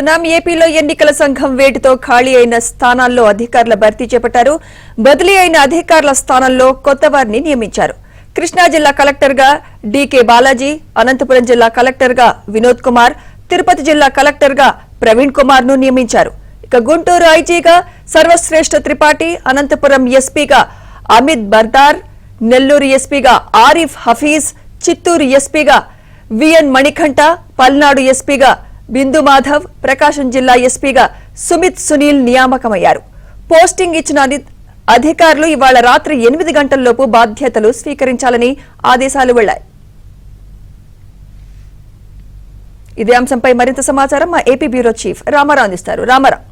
ఏపీలో ఎన్నికల సంఘం వేటితో ఖాళీ అయిన స్థానాల్లో అధికారుల భర్తీ చేపట్టారు. బదిలీ అయిన అధికారుల స్థానంలో కొత్త వారిని నియమించారు. కృష్ణా జిల్లా కలెక్టర్గా డీకే బాలాజీ, అనంతపురం జిల్లా కలెక్టర్గా వినోద్ కుమార్, తిరుపతి జిల్లా కలెక్టర్గా ప్రవీణ్ కుమార్ ను నియమించారు. ఇక గుంటూరు ఐజీగా సర్వశ్రేష్ఠ త్రిపాఠి, అనంతపురం ఎస్పీగా అమిత్ బర్దార్, నెల్లూరు ఎస్పీగా ఆరిఫ్ హఫీజ్, చిత్తూరు ఎస్పీగా విఎన్ మణికంఠ, పల్నాడు ఎస్పీగా బిందు మాధవ్, ప్రకాశం జిల్లా ఎస్పీగా సుమిత్ సునీల్ నియామకమయ్యారు. పోస్టింగ్ ఇచ్చిన అధికారులు ఇవాళ రాత్రి 8 గంటల్లోపు బాధ్యతలు స్వీకరించాలని ఆదేశాలు వెళ్లాయి. ఇదే అంశంపై మరింత సమాచారం మా ఏపీ బ్యూరో చీఫ్ రామారావు అందిస్తారు. రామారావు,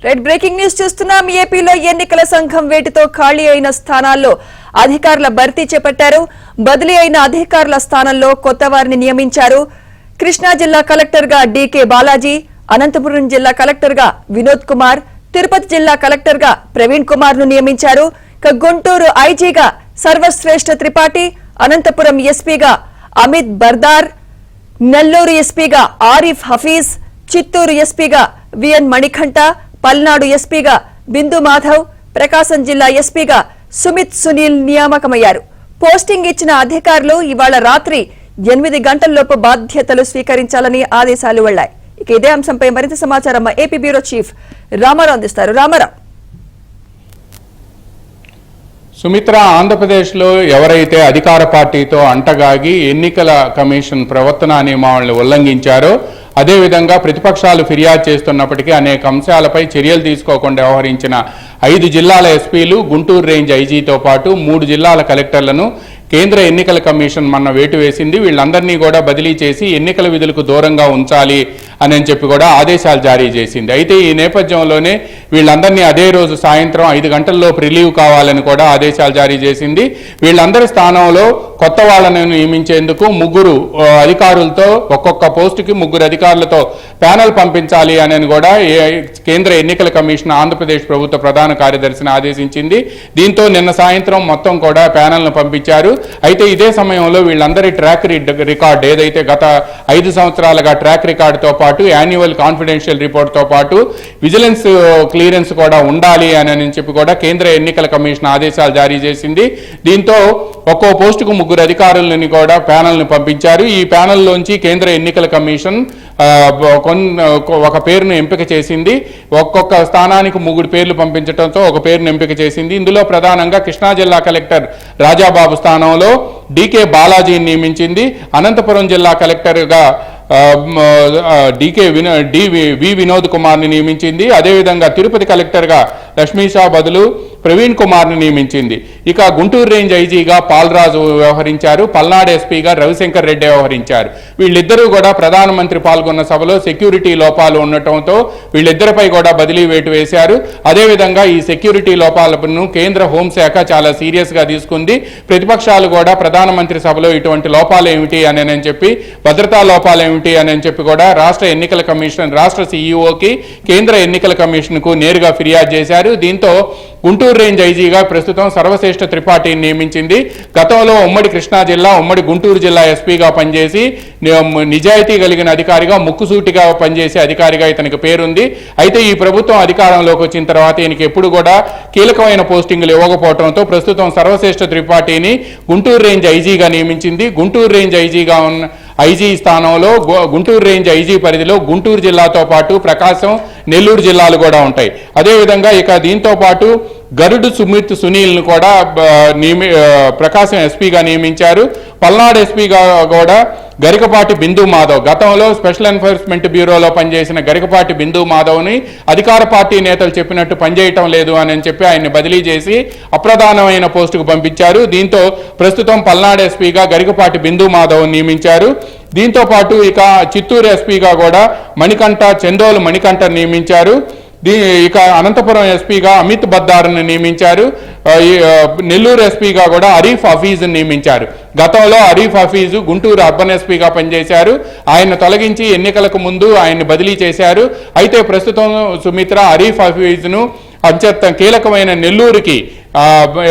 రెడ్ బ్రేకింగ్ న్యూస్ చూస్తున్నాం. ఏపీలో ఎన్నికల సంఘం వేటితో ఖాళీ అయిన స్థానాల్లో అధికారుల భర్తీ చేపట్టారు. బదిలీ అయిన అధికారుల స్థానంలో కొత్త వారిని నియమించారు. కృష్ణా జిల్లా కలెక్టర్గా డీకే బాలాజీ, అనంతపురం జిల్లా కలెక్టర్గా వినోద్ కుమార్, తిరుపతి జిల్లా కలెక్టర్గా ప్రవీణ్ కుమార్ ను నియమించారు. గుంటూరు ఐజీగా సర్వశ్రేష్ఠ త్రిపాఠి, అనంతపురం ఎస్పీగా అమిత్ బర్దార్, నెల్లూరు ఎస్పీగా ఆరిఫ్ హఫీజ్, చిత్తూరు ఎస్పీగా విఎన్ మణికంఠ, పల్నాడు ఎస్పీగా బిందు మాధవ్, ప్రకాశం జిల్లా ఎస్పీగా సుమిత్ సునీల్ నియామకమయ్యారు. పోస్టింగ్ ఇచ్చిన అధికారులు ఇవాళ రాత్రి 8 గంటల్లోపు బాధ్యతలు స్వీకరించాలని ఆదేశాలు వెళ్లాయి. ఇక ఇదే అంశంపై మరింత సమాచారం మా ఏపీ బ్యూరో చీఫ్ రామారావు అందిస్తారు. రామారావు, సుమిత్ర, ఆంధ్రప్రదేశ్లో ఎవరైతే అధికార పార్టీతో అంటగాగి ఎన్నికల కమిషన్ ప్రవర్తనా నియమావళిని ఉల్లంఘించారో, అదేవిధంగా ప్రతిపక్షాలు ఫిర్యాదు చేస్తున్నప్పటికీ అనేక అంశాలపై చర్యలు తీసుకోకుండా వ్యవహరించిన 5 జిల్లాల ఎస్పీలు, గుంటూరు రేంజ్ ఐజీతో పాటు 3 జిల్లాల కలెక్టర్లను కేంద్ర ఎన్నికల కమిషన్ మొన్న వేటు వేసింది. వీళ్ళందరినీ కూడా బదిలీ చేసి ఎన్నికల విధులకు దూరంగా ఉంచాలి అని చెప్పి కూడా ఆదేశాలు జారీ చేసింది. అయితే ఈ నేపథ్యంలోనే వీళ్ళందరినీ అదే రోజు సాయంత్రం 5 గంటల్లోపు రిలీవ్ కావాలని కూడా ఆదేశాలు జారీ చేసింది. వీళ్ళందరి స్థానంలో కొత్త వాళ్ళని నియమించేందుకు 3 అధికారులతో, ఒక్కొక్క పోస్టుకి 3 అధికారులతో ప్యానెల్ పంపించాలి అని కూడా కేంద్ర ఎన్నికల కమిషన్ ఆంధ్రప్రదేశ్ ప్రభుత్వ ప్రధాన కార్యదర్శిని ఆదేశించింది. దీంతో నిన్న సాయంత్రం మొత్తం కూడా ప్యానెల్ను పంపించారు. అయితే ఇదే సమయంలో వీళ్ళందరి ట్రాక్ రికార్డ్ ఏదైతే గత 5 సంవత్సరాలుగా ట్రాక్ రికార్డుతో పాటు యాన్యువల్ కాన్ఫిడెన్షియల్ రిపోర్ట్తో పాటు విజిలెన్స్ క్లియరెన్స్ కూడా ఉండాలి అని చెప్పి కూడా కేంద్ర ఎన్నికల కమిషన్ ఆదేశాలు జారీ చేసింది. దీంతో ఒక్కో పోస్టుకు 3 అధికారులని కూడా ప్యానెల్ని పంపించారు. ఈ ప్యానెల్లోంచి కేంద్ర ఎన్నికల కమిషన్ ఒక పేరును ఎంపిక చేసింది. ఒక్కొక్క స్థానానికి 3 పేర్లు పంపించడంతో ఒక పేరును ఎంపిక చేసింది. ఇందులో ప్రధానంగా కృష్ణా జిల్లా కలెక్టర్ రాజాబాబు స్థానంలో డీకే బాలాజీని నియమించింది. అనంతపురం జిల్లా కలెక్టర్గా వి వినోద్ కుమార్ని నియమించింది. అదేవిధంగా తిరుపతి కలెక్టర్గా లక్ష్మీషా బదులు ప్రవీణ్ కుమార్ని నియమించింది. ఇక గుంటూరు రేంజ్ ఐజీగా పాల్రాజు వ్యవహరించారు. పల్నాడు ఎస్పీగా రవిశంకర్ రెడ్డి వ్యవహరించారు. వీళ్ళిద్దరూ కూడా ప్రధానమంత్రి పాల్గొన్న సభలో సెక్యూరిటీ లోపాలు ఉండటంతో వీళ్ళిద్దరిపై కూడా బదిలీ వేటు వేశారు. అదేవిధంగా ఈ సెక్యూరిటీ లోపాలను కేంద్ర హోంశాఖ చాలా సీరియస్గా తీసుకుంది. ప్రతిపక్షాలు కూడా ప్రధానమంత్రి సభలో ఇటువంటి లోపాలు ఏమిటి అని చెప్పి, భద్రతా లోపాలు ఏమిటి అని చెప్పి కూడా రాష్ట్ర ఎన్నికల కమిషన్, రాష్ట్ర సీఈఓకి, కేంద్ర ఎన్నికల కమిషన్కు నేరుగా ఫిర్యాదు చేశారు. దీంతో గుంటూరు రేంజ్ ఐజీగా ప్రస్తుతం సర్వశ్రేష్ఠ త్రిపాఠిని నియమించింది. గతంలో ఉమ్మడి కృష్ణా జిల్లా, ఉమ్మడి గుంటూరు జిల్లా ఎస్పీగా పనిచేసి నిజాయితీ కలిగిన అధికారిగా, ముక్కుసూటిగా పనిచేసే అధికారిగా ఇతనికి పేరుంది. అయితే ఈ ప్రభుత్వం అధికారంలోకి వచ్చిన తర్వాత ఈయనకి ఎప్పుడు కూడా కీలకమైన పోస్టింగ్లు ఇవ్వకపోవడంతో ప్రస్తుతం సర్వశ్రేష్ఠ త్రిపాఠిని గుంటూరు రేంజ్ ఐజీగా నియమించింది. గుంటూరు రేంజ్ ఐజీగా ఉన్న ఐజీ స్థానంలో గుంటూరు రేంజ్ ఐజీ పరిధిలో గుంటూరు జిల్లాతో పాటు ప్రకాశం, నెల్లూరు జిల్లాలు కూడా ఉంటాయి. అదేవిధంగా ఇక దీంతో పాటు గరుడు సుమిత్ సునీల్ను కూడా ప్రకాశం ఎస్పీగా నియమించారు. పల్నాడు ఎస్పీగా కూడా గరికపాటి బిందు మాధవ్, గతంలో స్పెషల్ ఎన్ఫోర్స్మెంట్ బ్యూరోలో పనిచేసిన గరికపాటి బిందు మాధవ్ని అధికార పార్టీ నేతలు చెప్పినట్టు పనిచేయటం లేదు అని చెప్పి ఆయన్ని బదిలీ చేసి అప్రధానమైన పోస్టుకు పంపించారు. దీంతో ప్రస్తుతం పల్నాడు ఎస్పీగా గరికపాటి బిందు మాధవ్ నియమించారు. దీంతో పాటు ఇక చిత్తూరు ఎస్పీగా కూడా చందోలు మణికంఠ నియమించారు. ఇక అనంతపురం ఎస్పీగా అమిత్ బద్దార్ని నియమించారు. నెల్లూరు ఎస్పీగా కూడా అరీఫ్ హఫీజ్ని నియమించారు. గతంలో అరీఫ్ హఫీజు గుంటూరు అర్బన్ ఎస్పీగా పనిచేశారు. ఆయన తొలగించి ఎన్నికలకు ముందు ఆయన్ని బదిలీ చేశారు. అయితే ప్రస్తుతం సుమిత్ర అరీఫ్ హఫీజ్ను అత్యంత కీలకమైన నెల్లూరుకి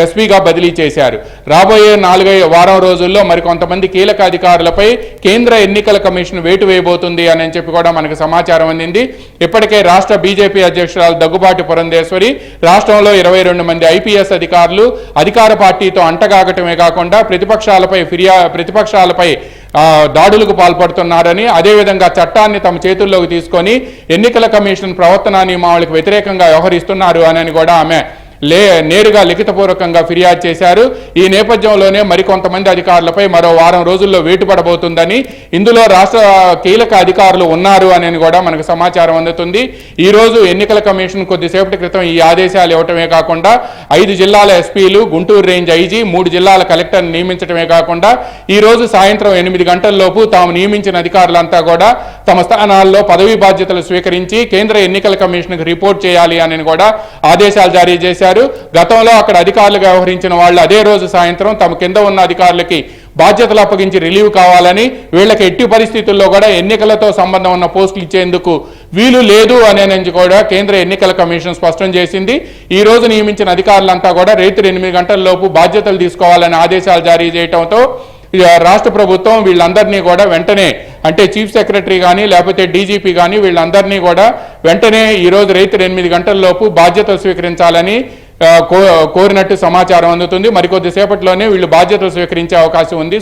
ఎస్పీగా బదిలీ చేశారు. రాబోయే 4 వారం రోజుల్లో మరికొంతమంది కీలక అధికారులపై కేంద్ర ఎన్నికల కమిషన్ వేటు వేయబోతుంది అని చెప్పి కూడా మనకు సమాచారం అందింది. ఇప్పటికే రాష్ట్ర బీజేపీ అధ్యక్షురాలు దగ్గుబాటి పురంధేశ్వరి రాష్ట్రంలో 22 మంది ఐపీఎస్ అధికారులు అధికార పార్టీతో అంటగాగటమే కాకుండా ప్రతిపక్షాలపై దాడులకు పాల్పడుతున్నారని, అదేవిధంగా చట్టాన్ని తమ చేతుల్లోకి తీసుకొని ఎన్నికల కమిషన్ ప్రవర్తనా నియమావళికి వ్యతిరేకంగా వ్యవహరిస్తున్నారు అని కూడా ఆమె నేరుగా లిఖితపూర్వకంగా ఫిర్యాదు చేశారు. ఈ నేపథ్యంలోనే మరికొంతమంది అధికారులపై మరో వారం రోజుల్లో వేటు పడబోతుందని, ఇందులో రాష్ట్ర కీలక అధికారులు ఉన్నారు అని కూడా మనకు సమాచారం అందుతుంది. ఈ రోజు ఎన్నికల కమిషన్ కొద్దిసేపటి క్రితం ఈ ఆదేశాలు ఇవ్వటమే కాకుండా 5 జిల్లాల ఎస్పీలు, గుంటూరు రేంజ్ ఐజీ, 3 జిల్లాల కలెక్టర్ని నియమించడమే కాకుండా ఈ రోజు సాయంత్రం 8 గంటల్లోపు తాము నియమించిన అధికారులంతా కూడా తమ స్థానాల్లో పదవీ బాధ్యతలు స్వీకరించి కేంద్ర ఎన్నికల కమిషన్కి రిపోర్ట్ చేయాలి అని కూడా ఆదేశాలు జారీ చేశారు. గతంలో అక్కడ అధికారులుగా వ్యవహరించిన వాళ్ళు అదే రోజు సాయంత్రం తమ కింద ఉన్న అధికారులకి బాధ్యతలు అప్పగించి రిలీవ్ కావాలని, వీళ్ళకి ఎట్టి పరిస్థితుల్లో కూడా ఎన్నికలతో సంబంధం ఉన్న పోస్టులు ఇచ్చేందుకు వీలు లేదు అని కూడా కేంద్ర ఎన్నికల కమిషన్ స్పష్టం చేసింది. ఈ రోజు నియమించిన అధికారులంతా కూడా రాత్రి 8 గంటల్లోపు బాధ్యతలు తీసుకోవాలని ఆదేశాలు జారీ చేయడంతో రాష్ట్ర ప్రభుత్వం వీళ్ళందరినీ కూడా వెంటనే, అంటే చీఫ్ సెక్రటరీ కానీ లేకపోతే డీజీపీ కానీ వీళ్ళందరినీ కూడా వెంటనే ఈ రోజు రాత్రి 8 గంటల్లోపు బాధ్యతలు స్వీకరించాలని కోరినట్టు సమాచారం అందుతుంది. మరికొద్దిసేపట్లోనే వీళ్ళు బాధ్యతలు స్వీకరించే అవకాశం ఉంది.